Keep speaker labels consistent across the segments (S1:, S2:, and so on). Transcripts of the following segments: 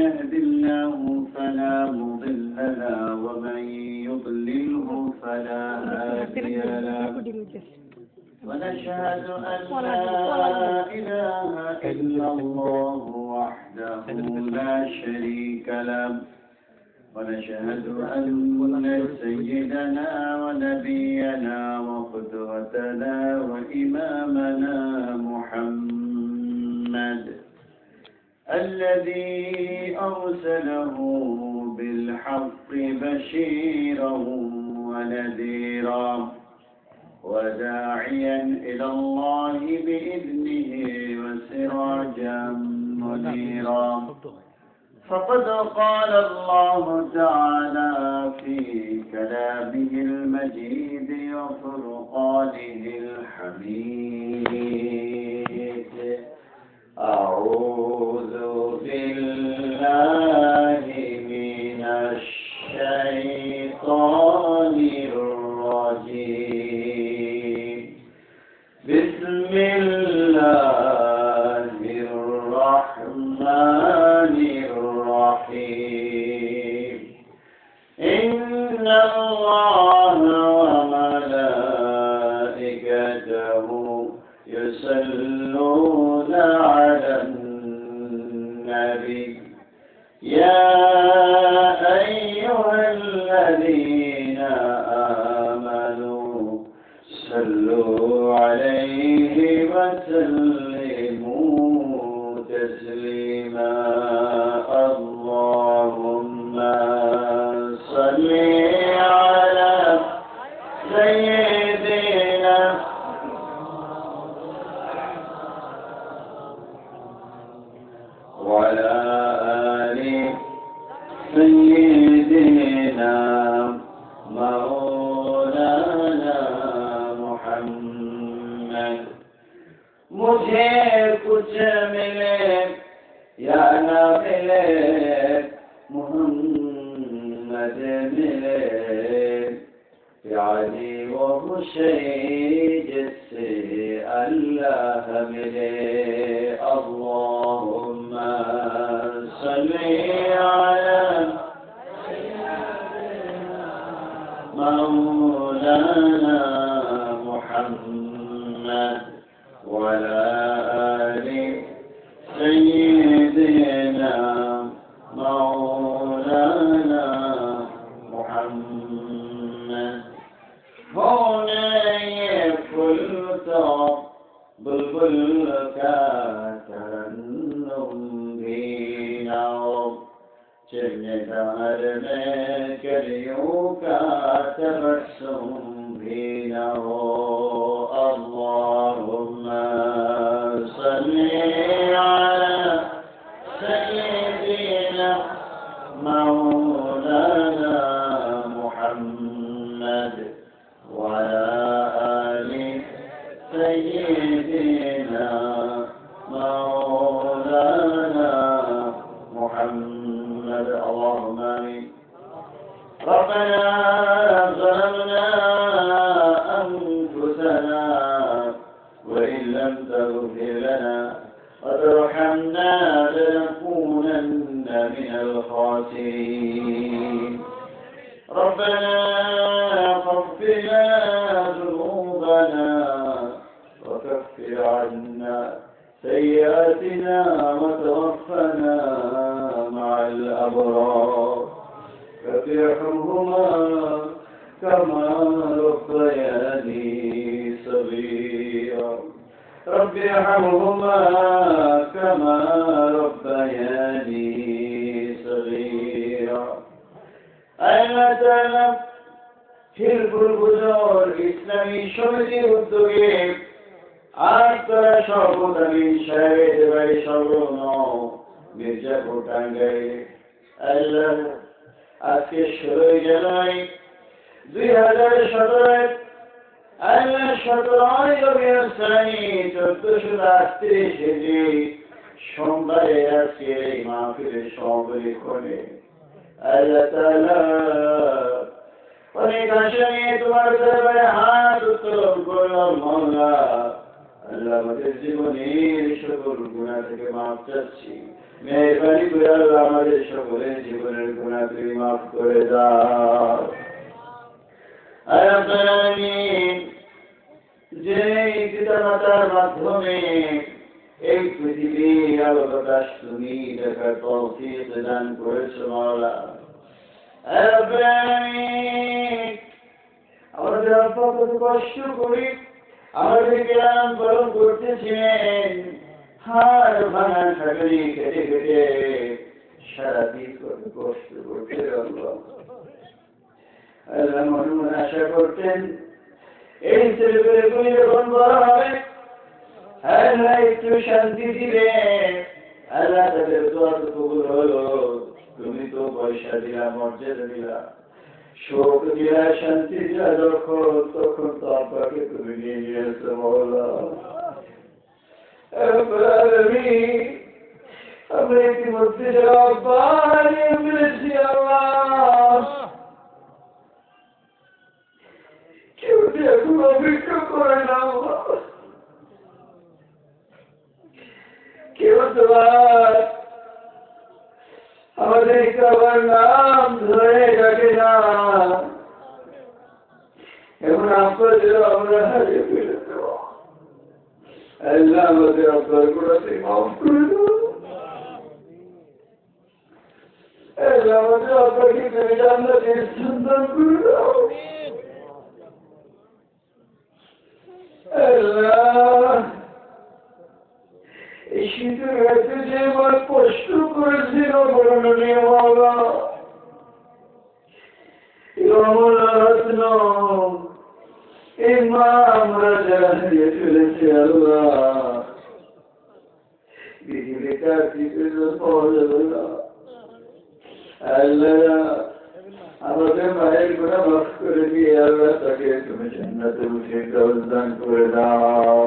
S1: يهد الله فلا مضل له ومن يضلله فلا هادي له ونشهد أن لا إله إلا الله وحده لا شريك له ونشهد أن سيدنا ونبينا وقدوتنا وإمامنا محمد الذي أرسله بالحق بشيرا ونذيرا وداعيا إلى الله بإذنه وسراجا منيرا فقد قال الله تعالى في كلامه المجيد وفرقانه الحميد أعوذ بالله من الشيطان الرجيم بسم الله الرحمن الرحيم إن الله وملائكته يصلون على النبي يا أيها الذين آمنوا صلوا عليه وسلموا تسليما اللهم صل على سيدنا وعلى آل سيدنا مولانا محمد मुझे कुछ मिले या न मिले मोहम्मद मिले यानी वो शहीद से अल्लाह मिले अल्लाहुम्मा सल्ली अला मौलाना मुहम्मद وعلى آل سيدنا مولانا محمد هنا يفلتا بلبل کا ترنم بھینا چندار میں کلیوں کا تبسم بھینا اللهم صل على سيدنا مولانا محمد وعلى آل سيدنا مولانا محمد اللهم آمين ربنا ظلمنا أنفسنا وإن لم تغفر لنا وترحمنا لنكونن من الخاسرين ربنا فاغفر لنا ذنوبنا وكفر عنا سيئاتنا وتوفنا مع الأبرار رب ارحمهما كما ربياني صغيرا رب ارحمهما كما ربياني صغيرا أيها تعالى হিরপুর বুজুর ইসলামী সমিতির উদ্যোগে আজ তারা সর্বদামী সাহেবের বাড়ি সর্বন মির্জাপুর টাঙ্গাইলে আল্লাহ আজকে 16 জানুয়ারি 2017 আল্লাহ 17 রবিউল সানি 1438 হিজরি সোমবারে আজকে এই মাহফিলের সমাপনী করে আল্লাহ তাআলা অনেক আশা নিয়ে তোমার দরবারে হাত উত্তোলন করলাম মাওলা আল্লাহ আমাদের জীবনের সকল গুনাহ থেকে মাফ চাচ্ছি মেহরবানি করে আল্লাহ আমাদের সকলের জীবনের গুনাহগুলি মাফ করে দাও। আয় রব্বুল আলামিন, যে পিতামাতার মাধ্যমে এই পৃথিবীর আলো বাতাস তুমি দেখার তৌফিক দান করেছো মাওলা। আয় রব্বুল আলামিন, আমাদের আব্বা কত কষ্ট করি আমাদেরকে লালন পালন করতেছিলেন, হাড় ভাঙা খাগড়ি কেটে কেটে সারাদিন কত কষ্ট করতে আল্লাহ। আল্লাহ মনে মনে আশা করতেন এই ছেলেগুলি যখন বড় হবে আল্লাহ একটু শান্তি দিবে। আল্লাহ তাদের দোয়া তো কবুল হলো, তুমি তো পয়সা দিলা, মর্যাদা দিলা, শোক দিলা, শান্তি দিলা, তখন তো আব্বাকে তুমি নিয়ে নিয়েছো মাওলা। আমরা ইতিমধ্যে যারা আব্বা নিয়ে ফেলেছি আল্লাহ, কেউ এখন অপেক্ষা করে না, কেউ তোমার আমাদের সবার নাম ধরে ডাকে না। এখন আপনাদের আমরা হারিয়ে ফেলেছি আল্লাহ, আমাদের আপনার গুণাতে মাফ করে দাও। আল্লাহ আমাদের আপনাকে তুমি জান্নাতের সন্তান করে দাও। আল্লাহ এই শীতের রাতে যে আমার কষ্ট করেছিল বর্ণনীয় মাওলা, এই মা আমরা যারা হারিয়ে ফেলেছি আল্লাহ, পৃথিবীতে আর কিছু পাওয়া যাবে না। আল্লাহ আমাদের মায়ের গুনাহ মাফ করে দিয়ে আল্লাহ তাকে তুমি জান্নাতুল ফিরদাউস দান করে দাও।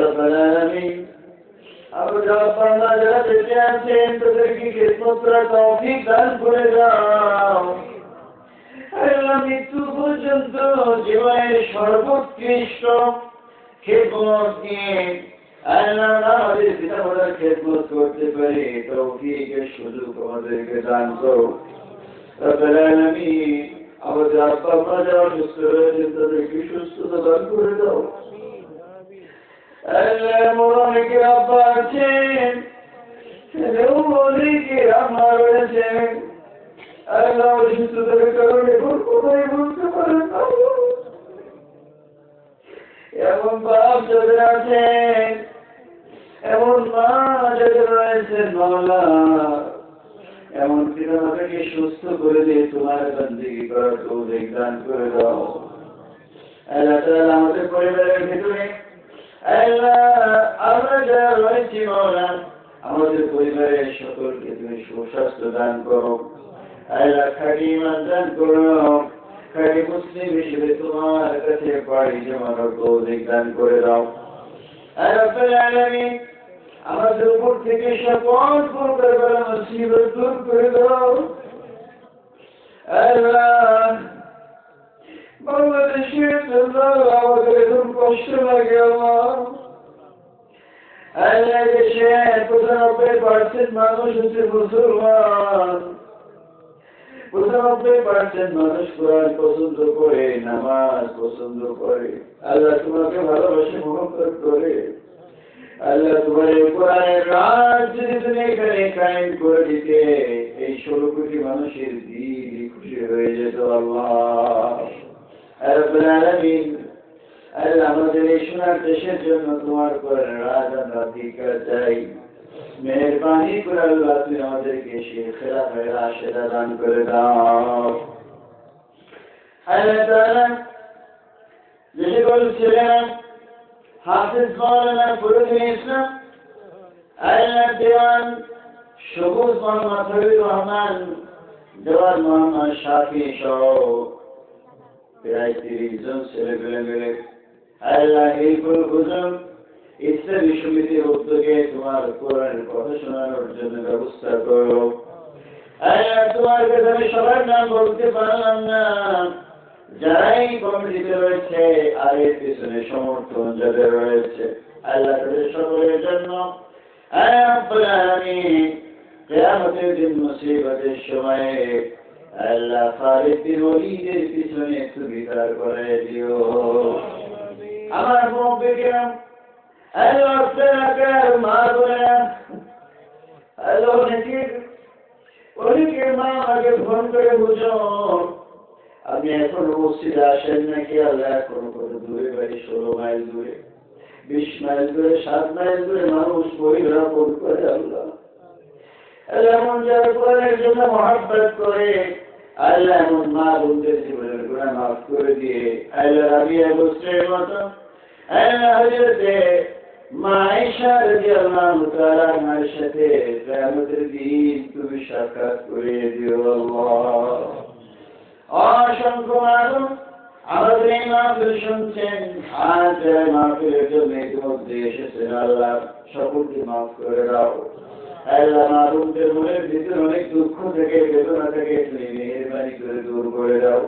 S1: রব্বুল আলামিন, আমরা বান্দা যারা বেঁচে আছেন তাদেরকে খিদমত করার তৌফিক দান করে দাও। আল্লাহ মৃত্যু পর্যন্ত জীবনের সর্বোৎকৃষ্ট খিদমত নিয়ে আল্লাহ আমাদের পিতামাতার খিদমত করতে পারে তৌফিকের সুযোগ আমাদেরকে দান করো। রব্বুল আলামিন, আমাদের আব্বা আম্মা যারা সুস্থ রয়েছেন তাদেরকে সুস্থতা দান করে দাও। আল্লাহ অনেকে আব্বা আছেন, অনেকে আম্মা রয়েছেন, আল্লাহ অসুস্থতার কারণে কোথায় বলতে পারেন না। এমন বাপ যাদের আছেন, এমন মা যাদের রয়েছেন মাওলা, এমন পিতামাতাকে সুস্থ করে দিয়ে তোমার বন্দেগী করার তৌফিক দান করে দাও। আল্লাহ তাআলা আমাদের পরিবারের ভিতরে আল্লাহ আমরা যারা রয়েছি মাওলা, আমাদের পরিবারের সকলকে তুমি সুস্বাস্থ্য দান করো। আল্লাহ খাঁটি ঈমান দান করো, খাঁটি মুসলিম হিসেবে তোমার কাছে পাড়ি জমানোর তৌফিক দান করে দাও। রব্বুল আলামিন, আমাদের উপর থেকে সকল প্রকার বালা মুসিবত দূর করে দাও। আল্লাহ বাংলাদেশের জন্য আমাদের খুব কষ্ট লাগে আমার। আল্লাহ দেশে 95% মানুষ হচ্ছে মুসলমান, 95% মানুষ কোরআন পছন্দ করে, নামাজ পছন্দ করে, আল্লাহ তোমাকে ভালোবাসে, মহব্বত করে। আল্লাহ তোমার এই কোরআনের রাজ যদি তুমি এখানে কায়েম করে দিতে, এই 16 কোটি মানুষের দিল খুশি হয়ে যেত আল্লাহ। রব্বুল আলামিন, আল্লাহ আমাদের এই সোনার দেশের জন্য তোমার কোরআনের রাজ আমরা ভিক্ষা চাই। মেহরবানি করে আল্লাহ তুমি আমাদেরকে সেই খেলাফের রাশেদা দান করে দাও। আল্লাহ তাআলা যে সকল ছেলেরা হাফেজ মাওলানা ফরুদ্দিন ইসলাম, আল্লাহ দেওয়ান সবুজ মোহাম্মদ ফরিদুর রহমান, দেওয়ান মোহাম্মদ শাফি সহ প্রায় 30 জন ছেলেপেলে মিলে আল্লাহ এই গুলগুজন ইসলামী সমিতির উদ্যোগে তোমার কোরআনের কথা শোনানোর জন্য ব্যবস্থা করো। আল্লাহ তোমার কাছে আমি সবার নাম বলতে পারলাম না, যারাই কমিটিতে রয়েছে আর এর পিছনে সমর্থন যাদের রয়েছে, আল্লাহ তাদের সকলের জন্য রব্বুল আলামিন কিয়ামতের দিন মুসিবতের সময়ে আল্লাহ খালিদ বিন ওলীদের পিছনে তুমি দাঁড় করায় দিও। আমার মুরব্বিরা আল্লাহ আপনার মা বোনেরা আল্লাহ অনেকের মা আমাকে ফোন করে বুঝুন আপনি এখন মসজিদে আসেন নাকি? আল্লাহ এখনো কত দূরে বাড়ি, 16 মাইল দূরে, 20 মাইল দূরে, 7 মাইল দূরে মানুষ মহিলা ফোন করে। আল্লাহ এমন যারা কোরআনের জন্য মহব্বত করে আল্লাহ এমন মা বোনদের জীবনের গুনাহ মাফ করে দিয়ে আল্লাহ রাবিয়া গোত্রের মতো আল্লাহ হযরতে মা আয়েশা রাদিয়াল্লাহু তাআলা আনহার সাথে কিয়ামতের দিন তুমি সাক্ষাৎ করে দিও আল্লাহ। অসংখ্য মানুষ আমাদের এই মাহফিল শুনছেন, আজ মাহফিলের জন্য ইতিমধ্যে এসেছেন, আল্লাহ সকলকে মাফ করে দাও। আল্লাহ মা বোনদের মনের ভিতরে অনেক দুঃখ থেকে বেদনা থেকে তুমি মেহেরবানি করে দূর করে দাও।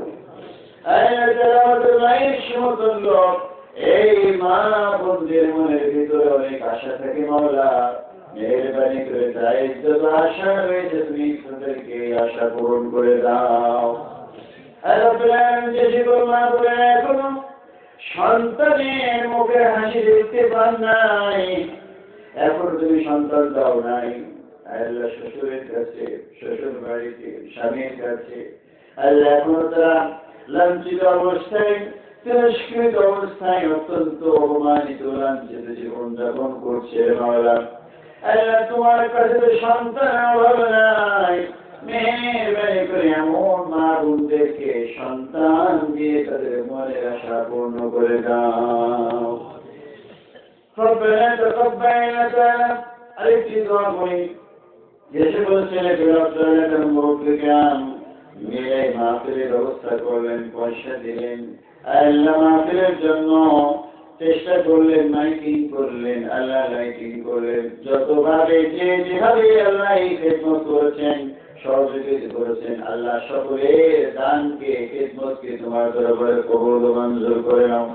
S1: আল্লাহ যারা আমাদের মায়ের সমতুল্য এই মা বোনদের মনের ভিতরে অনেক আশা থাকে মাওলা, মেহেরবানি করে তাই যত আশা রয়েছে তুমি তাদেরকে আশা পূরণ করে দাও। যে সকল মা বোনেরা এখনো সন্তানের মুখের হাসি দেখতে পান নাই, এখন তুমি সন্তান দাও নাই, আল্লাহ শ্বশুরের কাছে, শ্বশুর বাড়িতে, স্বামীর কাছে আল্লাহ এখনো তারা লাঞ্ছিত অবস্থায়, তিরস্কৃত অবস্থায়, অত্যন্ত অপমানিত লাঞ্ছিত জীবন যাপন করছে মাওলা। আল্লাহ তোমার কাছে তো সন্তান অভাব নাই, মেহেরবানি করে এমন মা বোনদেরকে সন্তান দিয়ে তাদের মনের আশা পূর্ণ করে দাও। ربنا تقبل منا আরেকটি দোয়া করি, যে সকল ছেলেপেলে আপনারা মুরব্বিয়ান মিলে মাহফিলের ব্যবস্থা করলেন, পয়সা দিলেন, আল্লাহ মাহফিলের জন্য চেষ্টা করলেন, মাইকিং করলেন, আল্লাহ লাইটিং করলেন, যতভাবে যে যেভাবে আল্লাহ এই খেদমত করেছেন, সহযোগিতা করেছেন, আল্লাহ সকলের দানকে, খেদমতকে তোমার দরবারে কবুল ও মঞ্জুর করে নাও।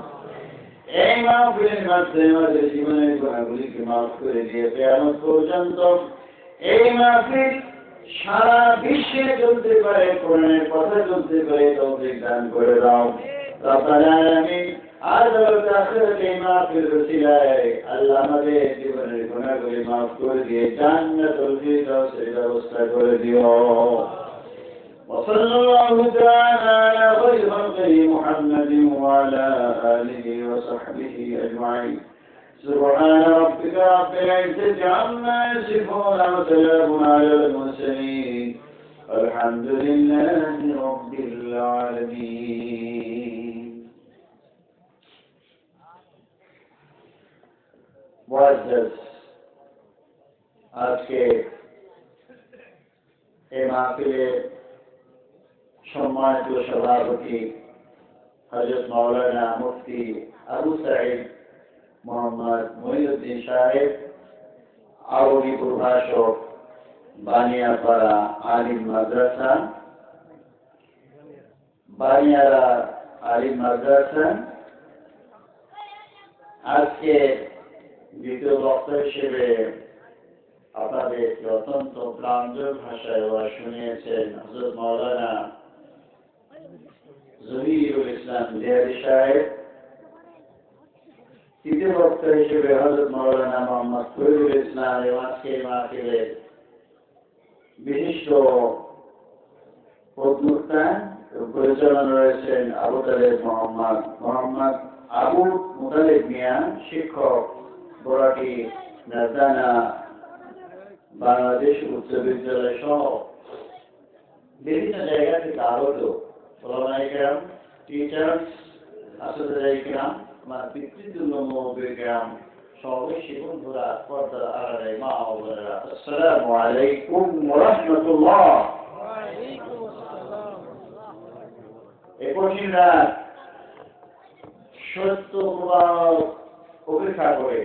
S1: এই মাহফিলের মাধ্যমে আমাদের জীবনের গুণাগুলিকে মাফ করে দিয়ে কিয়ামত পর্যন্ত এই মাহফিল সারা বিশ্বে চলতে পারে, কোরআনের কথা চলতে পারে, তৌফিক দান করে দাও। রব্বানা আমিন। আদালত আখিরাতে মাহফিল রসিলায় আল্লাহ আমাদের জীবনের গুণাগুলি মাফ করে দিয়ে জান্নাতুল ফিরদাউসের ব্যবস্থা করে দিও। وصلى الله تعالى على خير خلقه محمد وعلى آله وصحبه أجمعين. سبحان ربك رب العزة عما يصفون وسلام على المرسلين والحمد لله رب العالمين. معزز আজকে এই মাহফিলে সম্মানিত সভাপতি হযরত মাওলানা মুফতি আবু সাঈদ মোহাম্মদ মঈনুদ্দিন সাহেব, আরবি প্রভাষক, বানিয়াপাড়া আলিম মাদ্রাসা, বানিয়ারা আলিম মাদ্রাসা, আজকে দ্বিতীয় বক্তা হিসেবে আপনাদের অত্যন্ত প্রাঞ্জল ভাষায় ওয়াজ শুনিয়েছেন হযরত মাওলানা জহিরুল ইসলাম জিহাদি সাহেব। তৃতীয় বক্তা হিসেবে হযরত মাওলানা মোহাম্মদ ফরিদুল ইসলাম এবং আজকের মাহফিলের বিশিষ্ট প্রবক্তা এবং পরিচালনা রয়েছেন আবু তালেব মোহাম্মদ আবু মুতালেব মিয়া, শিক্ষক, বরাটি নাজদানা বাংলাদেশ উচ্চ বিদ্যালয় সহ বিভিন্ন জায়গা থেকে আগত ওলামায়ে কেরাম, টিচার্স, আসসালামু আলাইকুম, আমার পিতৃতুল্য মুরব্বিয়ে কেরাম, সহবেশী বন্ধুরা, পর্দার আড়ালে মা ও বোনেরা, আসসালামু আলাইকুম ওয়া রাহমাতুল্লাহ। এই কঠিন রাত সত্য অপেক্ষা করে